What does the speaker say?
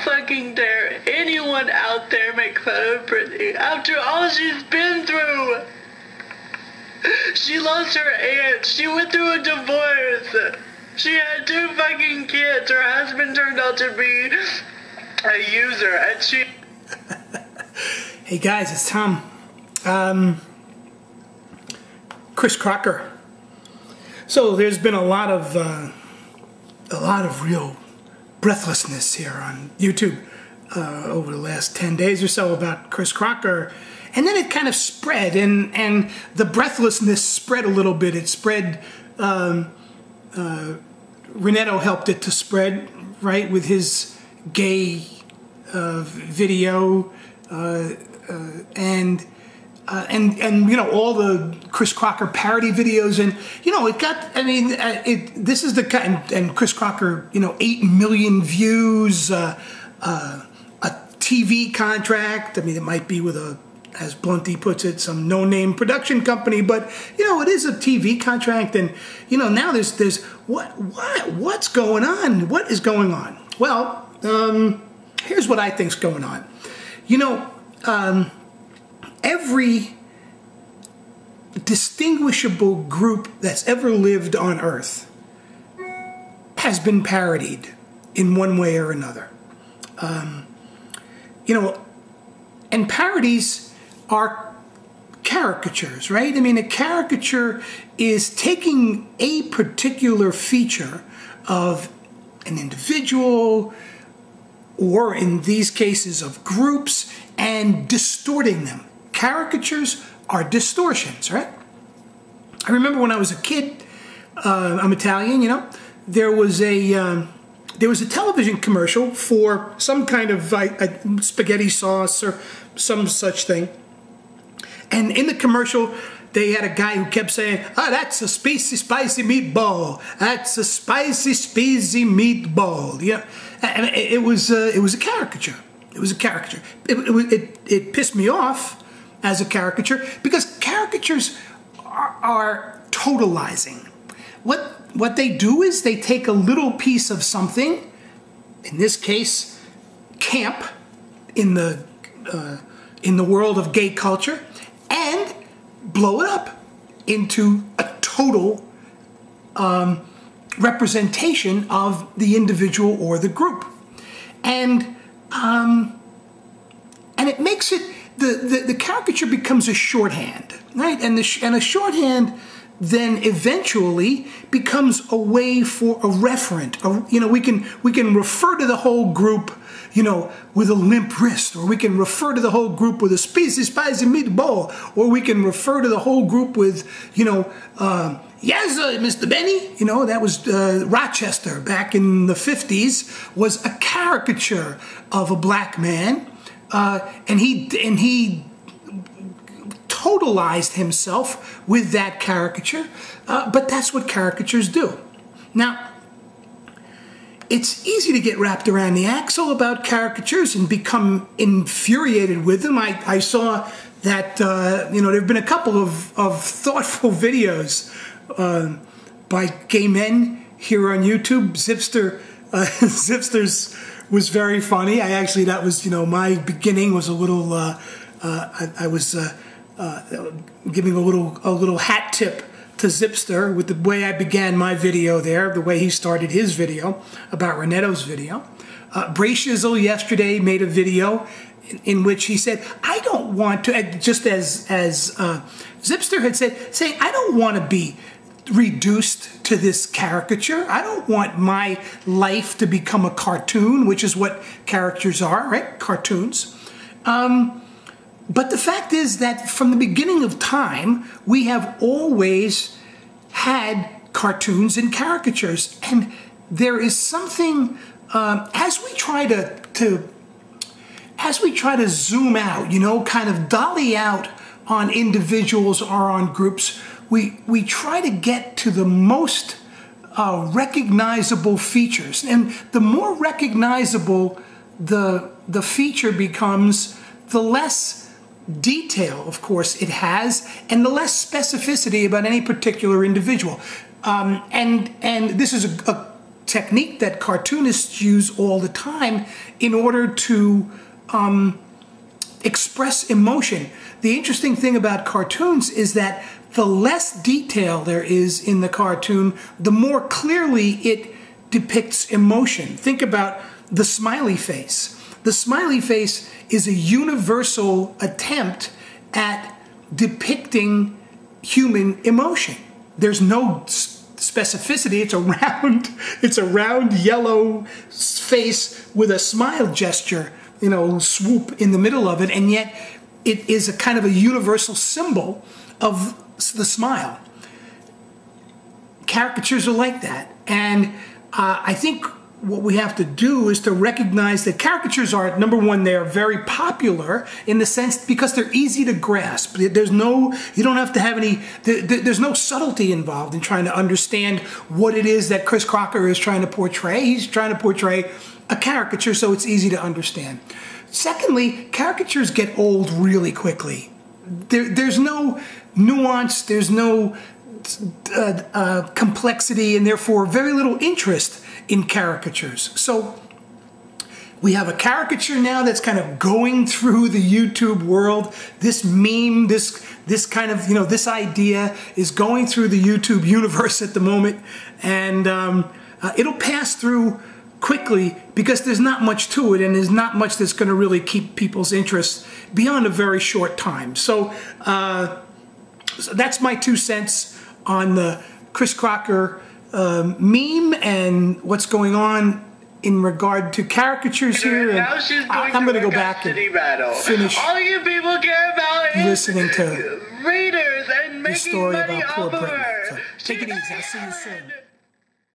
fucking dare anyone out there make fun of Britney after all she's been through. She lost her aunt. She went through a divorce. She had 2 fucking kids. Her husband turned out to be a user, and she... Hey guys, it's Tom. Chris Crocker. So there's been a lot of real breathlessness here on YouTube over the last 10 days or so about Chris Crocker, and then it kind of spread, and the breathlessness spread a little bit. It spread. Renetto helped it to spread, right, with his gay video, and you know, all the Chris Crocker parody videos, and you know, it got, I mean, this is the kind, and Chris Crocker, you know, 8 million views, a TV contract. I mean, it might be with a, as Blunty puts it, some no-name production company, but you know, it is a TV contract, and you know, now there's what's going on? What is going on? Well, here's what I think's going on. You know, every distinguishable group that's ever lived on Earth has been parodied in one way or another. You know, and parodies are caricatures, right? I mean, a caricature is taking a particular feature of an individual, or in these cases of groups, and distorting them. Caricatures are distortions, right? I remember when I was a kid, I'm Italian, you know, there was a television commercial for some kind of spaghetti sauce or some such thing. And in the commercial, they had a guy who kept saying, "Oh, that's a spicy meatball. That's a spicy meatball." Yeah, and it was a caricature. It was a caricature. It pissed me off as a caricature, because caricatures are totalizing. What they do is they take a little piece of something, in this case, camp, in the world of gay culture, and blow it up into a total representation of the individual or the group, and it makes it, the caricature becomes a shorthand, right? And a shorthand then eventually becomes a way for a referent. You know, we can refer to the whole group, you know, with a limp wrist, or we can refer to the whole group with a spicy meatball, or we can refer to the whole group with, you know, yes, Mr. Benny. You know, that was Rochester back in the 50s, was a caricature of a black man, and he totalized himself with that caricature, but that's what caricatures do. Now, it's easy to get wrapped around the axle about caricatures and become infuriated with them. I saw that, you know, there have been a couple of thoughtful videos by gay men here on YouTube. Zipster's was very funny. That was, you know, my beginning was a little, I was giving a little hat tip to Zipster with the way I began my video there, the way he started his video about Renetto's video. Bray Shizzle yesterday made a video in which he said, I don't want to, just as Zipster had said, saying, I don't want to be reduced to this caricature. I don't want my life to become a cartoon, which is what caricatures are, right? Cartoons. But the fact is that from the beginning of time, we have always had cartoons and caricatures, and there is something as we try to zoom out, you know, kind of dolly out on individuals or on groups, we try to get to the most recognizable features, and the more recognizable the feature becomes, the less detail, of course, it has, and the less specificity about any particular individual. And this is a technique that cartoonists use all the time in order to express emotion. The interesting thing about cartoons is that the less detail there is in the cartoon, the more clearly it depicts emotion. Think about the smiley face. The smiley face is a universal attempt at depicting human emotion. There's no specificity. It's a round yellow face with a smile gesture, swoop in the middle of it, and yet it is a kind of a universal symbol of the smile. Caricatures are like that, and I think what we have to do is to recognize that caricatures are, number one, they are very popular in the sense because they're easy to grasp. You don't have to have any, there's no subtlety involved in trying to understand what it is that Chris Crocker is trying to portray. He's trying to portray a caricature, so it's easy to understand. Secondly, caricatures get old really quickly. There's no nuance, there's no complexity, and therefore very little interest in caricatures. So we have a caricature now that's kind of going through the YouTube world. This meme, this kind of, this idea is going through the YouTube universe at the moment, and it'll pass through quickly because there's not much to it, and there's not much that's going to really keep people's interest beyond a very short time. So that's my 2 cents on the Chris Crocker meme and what's going on in regard to caricatures here. Now she's going I'm going to go a back and battle. finish all you people care about is listening to readers and the making story money about poor off of Britain. her. So take it easy. I'll see you soon.